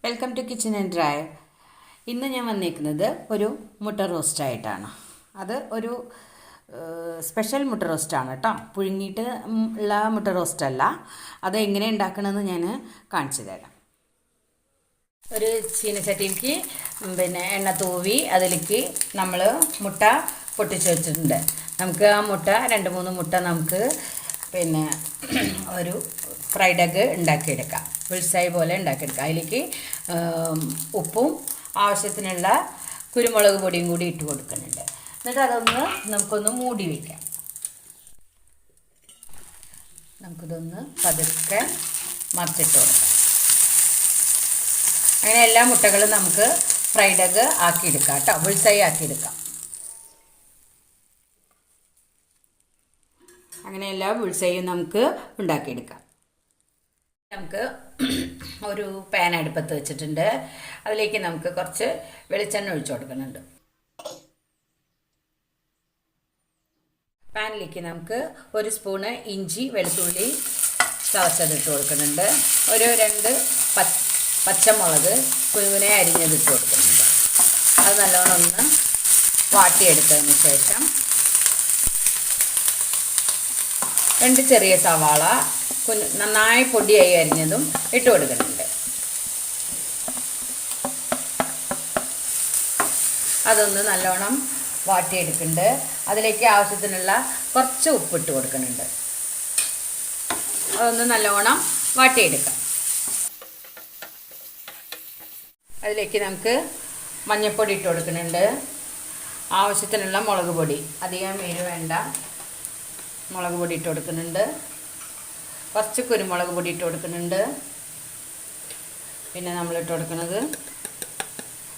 Welcome to kitchen and drive. ഇന്ന് ഞാൻ വന്നിരിക്കുന്നത് ഒരു മുട്ട റോസ്റ്റായിട്ടാണ്. അത് ഒരു സ്പെഷ്യൽ മുട്ട റോസ്റ്റാണ് കേട്ടോ. പുഴുങ്ങിയിട്ട് ഉള്ള മുട്ട റോസ്റ്റല്ല. അത് എങ്ങനെ ഉണ്ടാക്കണമെന്ന് ഞാൻ കാണിച്ചു തരാം. ഒരു ചീനച്ചട്ടിക്ക് എണ്ണ തൂവി അതിലേക്ക് നമ്മൾ മുട്ട പൊട്ടിച്ച് വെച്ചിട്ടുണ്ട്. നമുക്ക് ആ മുട്ട 2-3 മുട്ട നമുക്ക് ഒരു ഫ്രൈഡ് എഗ്ഗ് ഉണ്ടാക്കിയെടുക്കാം. ബുൾസൈ പോലെ ഉണ്ടാക്കിയെടുക്കാം. അതിലേക്ക് ഉപ്പും ആവശ്യത്തിനുള്ള കുരുമുളക് പൊടിയും കൂടി ഇട്ട് കൊടുക്കുന്നുണ്ട്. എന്നിട്ട് അതൊന്ന് നമുക്കൊന്ന് മൂടി വയ്ക്കാം. നമുക്കിതൊന്ന് പതുക്കെ മറിച്ചിട്ട് കൊടുക്കാം. അങ്ങനെ എല്ലാ മുട്ടകളും നമുക്ക് ഫ്രൈഡ് എഗ്ഗ് ആക്കിയെടുക്കാം കേട്ടോ. ബുൾസൈ ആക്കിയെടുക്കാം. അങ്ങനെ എല്ലാ ബുൾസൈയും നമുക്ക് ഉണ്ടാക്കിയെടുക്കാം. നമുക്ക് ഒരു പാൻ അടുപ്പത്ത് വെച്ചിട്ടുണ്ട്. അതിലേക്ക് നമുക്ക് കുറച്ച് വെളിച്ചെണ്ണ ഒഴിച്ചു കൊടുക്കുന്നുണ്ട്. പാനിലേക്ക് നമുക്ക് 1 സ്പൂണ് ഇഞ്ചി വെളുത്തുള്ളി ചതച്ചതിട്ട് കൊടുക്കുന്നുണ്ട്. ഒരു 2 പച്ചമുളക് കുനുകുനെ അരിഞ്ഞതിട്ട് കൊടുക്കുന്നുണ്ട്. അത് നല്ലോണം ഒന്ന് വാട്ടിയെടുത്തതിന് ശേഷം 2 ചെറിയ സവാള നന്നായി പൊടിയായി അരിഞ്ഞതും ഇട്ട് കൊടുക്കുന്നുണ്ട്. അതൊന്ന് നല്ലോണം വാട്ടിയെടുക്കുന്നുണ്ട്. അതിലേക്ക് ആവശ്യത്തിനുള്ള കുറച്ച് ഉപ്പിട്ട് കൊടുക്കുന്നുണ്ട്. അതൊന്ന് നല്ലോണം വാട്ടിയെടുക്കാം. അതിലേക്ക് നമുക്ക് മഞ്ഞൾപ്പൊടി ഇട്ട് കൊടുക്കുന്നുണ്ട്. ആവശ്യത്തിനുള്ള മുളക് പൊടി, അധികം എരിവ് വേണ്ട മുളക് പൊടി ഇട്ട് കൊടുക്കുന്നുണ്ട്. കുറച്ച് കുരുമുളക് പൊടി ഇട്ട് കൊടുക്കുന്നുണ്ട്. പിന്നെ നമ്മൾ ഇട്ട് കൊടുക്കുന്നത്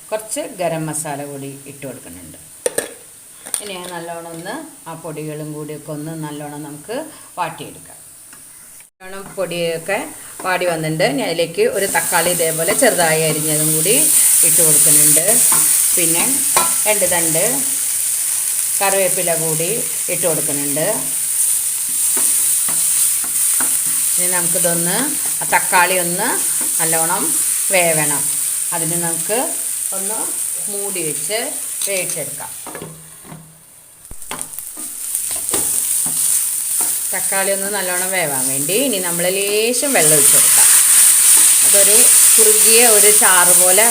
കുറച്ച് ഗരം മസാല കൂടി ഇട്ട് കൊടുക്കുന്നുണ്ട്. ഇനി നല്ലോണം ഒന്ന് ആ പൊടികളും കൂടിയൊക്കെ ഒന്ന് നല്ലോണം നമുക്ക് വാട്ടിയെടുക്കാം. നല്ലോണം പൊടിയൊക്കെ വാടി വന്നിട്ടുണ്ട്. ഞാൻ അതിലേക്ക് ഒരു തക്കാളി ഇതേപോലെ ചെറുതായി അരിഞ്ഞതും കൂടി ഇട്ട് കൊടുക്കുന്നുണ്ട്. പിന്നെ 2 തണ്ട് കറിവേപ്പില കൂടി ഇട്ട് കൊടുക്കുന്നുണ്ട്. ഇനി നമുക്കിതൊന്ന് തക്കാളി ഒന്ന് നല്ലോണം വേവണം. അതിന് നമുക്ക് ഒന്ന് മൂടി വെച്ച് വേവിച്ചെടുക്കാം. തക്കാളി ഒന്ന് നല്ലോണം വേവാൻ വേണ്ടി ഇനി നമ്മൾ ലേശം വെള്ളം ഒഴിച്ച് കൊടുക്കാം. അതൊരു കുറുകിയ ഒരു ചാറ് പോലെ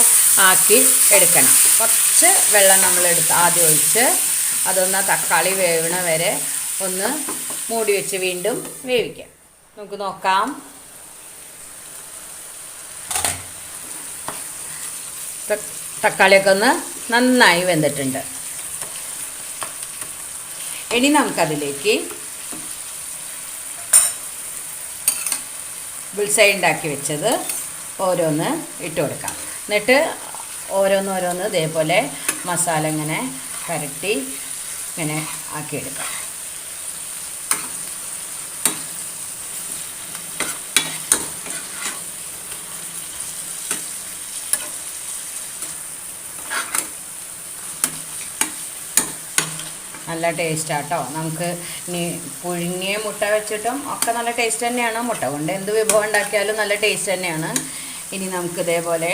ആക്കി എടുക്കണം. കുറച്ച് വെള്ളം നമ്മളെടുത്ത് ആദ്യം ഒഴിച്ച് അതൊന്ന് തക്കാളി വേവണ വരെ ഒന്ന് മൂടി വെച്ച് വീണ്ടും വേവിക്കാം. നമുക്ക് നോക്കാം. തക്കാളിയൊക്കെ ഒന്ന് നന്നായി വെന്തിട്ടുണ്ട്. ഇനി നമുക്കതിലേക്ക് ബുൾസൈ ഉണ്ടാക്കി വെച്ചത് ഓരോന്ന് ഇട്ട് കൊടുക്കാം. എന്നിട്ട് ഓരോന്നോരോന്ന് ഇതേപോലെ മസാല ഇങ്ങനെ പുരട്ടി ഇങ്ങനെ ആക്കിയെടുക്കാം. നല്ല ടേസ്റ്റാണ് കേട്ടോ. നമുക്ക് ഇനി പുഴുങ്ങിയ മുട്ട വെച്ചിട്ടും ഒക്കെ നല്ല ടേസ്റ്റ് തന്നെയാണ്. മുട്ട കൊണ്ട് എന്ത് വിഭവം ഉണ്ടാക്കിയാലും നല്ല ടേസ്റ്റ് തന്നെയാണ്. ഇനി നമുക്ക് ഇതേപോലെ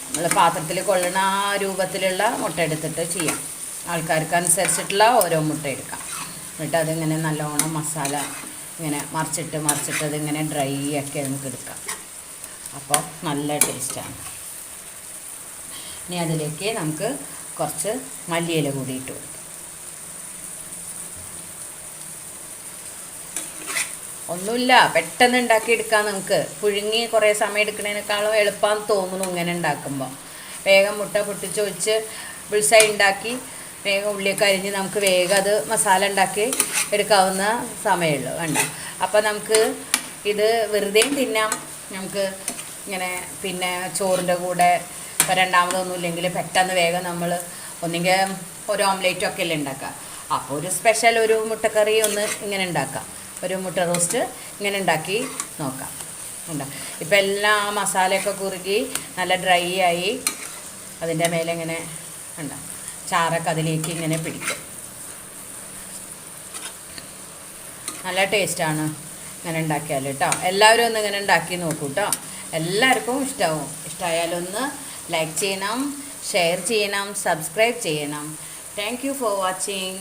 നമ്മൾ പാത്രത്തിൽ കൊള്ളണ ആ രൂപത്തിലുള്ള മുട്ട എടുത്തിട്ട് ചെയ്യാം. ആൾക്കാർക്ക് അനുസരിച്ചിട്ടുള്ള ഓരോ മുട്ട എടുക്കാം. എന്നിട്ട് അതിങ്ങനെ നല്ലോണം മസാല ഇങ്ങനെ മറിച്ചിട്ട് അതിങ്ങനെ ഡ്രൈ ആക്കി നമുക്ക് എടുക്കാം. അപ്പോൾ നല്ല ടേസ്റ്റാണ്. ഇനി അതിലേക്ക് നമുക്ക് കുറച്ച് മല്ലിയില കൂടി ഇട്ട് കൊടുക്കും. ഒന്നുമില്ല, പെട്ടെന്ന് ഉണ്ടാക്കിയെടുക്കാം. നമുക്ക് പുഴുങ്ങി കുറേ സമയം എടുക്കുന്നതിനേക്കാളും എളുപ്പമാണെന്ന് തോന്നുന്നു ഇങ്ങനെ ഉണ്ടാക്കുമ്പോൾ. വേഗം മുട്ട പൊട്ടിച്ച് വെച്ച് ബുൾസൈ ഉണ്ടാക്കി വേഗം ഉള്ളിയൊക്കെ അരിഞ്ഞ് നമുക്ക് വേഗം അത് മസാല ഉണ്ടാക്കി എടുക്കാവുന്ന സമയമുള്ളൂ. വേണ്ട, അപ്പോൾ നമുക്ക് ഇത് വെറുതെയും തിന്നാം. നമുക്ക് ഇങ്ങനെ ചോറിൻ്റെ കൂടെ ഇപ്പോൾ രണ്ടാമതൊന്നും ഇല്ലെങ്കിൽ പെട്ടെന്ന് വേഗം നമ്മൾ ഒന്നെങ്കിൽ ഒരു ഓംലേറ്റൊക്കെ അല്ലേ ഉണ്ടാക്കുക. അപ്പോൾ ഒരു സ്പെഷ്യൽ ഒരു മുട്ടക്കറി ഒന്ന് ഇങ്ങനെ ഉണ്ടാക്കാം. ഒരു മുട്ട റോസ്റ്റ് ഇങ്ങനെ ഉണ്ടാക്കി നോക്കാം. ഇപ്പം എല്ലാം ആ മസാലയൊക്കെ കുറുകി നല്ല ഡ്രൈ ആയി അതിൻ്റെ മേലെ ഇങ്ങനെ ചാറൊക്കെ അതിലേക്ക് ഇങ്ങനെ പിടിക്കും. നല്ല ടേസ്റ്റാണ് ഇങ്ങനെ ഉണ്ടാക്കിയാൽ കേട്ടോ. എല്ലാവരും ഒന്ന് ഇങ്ങനെ ഉണ്ടാക്കി നോക്കൂ കേട്ടോ. എല്ലാവർക്കും ഇഷ്ടമാവും. ഇഷ്ടമായാലൊന്ന് ലൈക്ക് ചെയ്യണം, ഷെയർ ചെയ്യണം, സബ്സ്ക്രൈബ് ചെയ്യണം. Thank you for watching.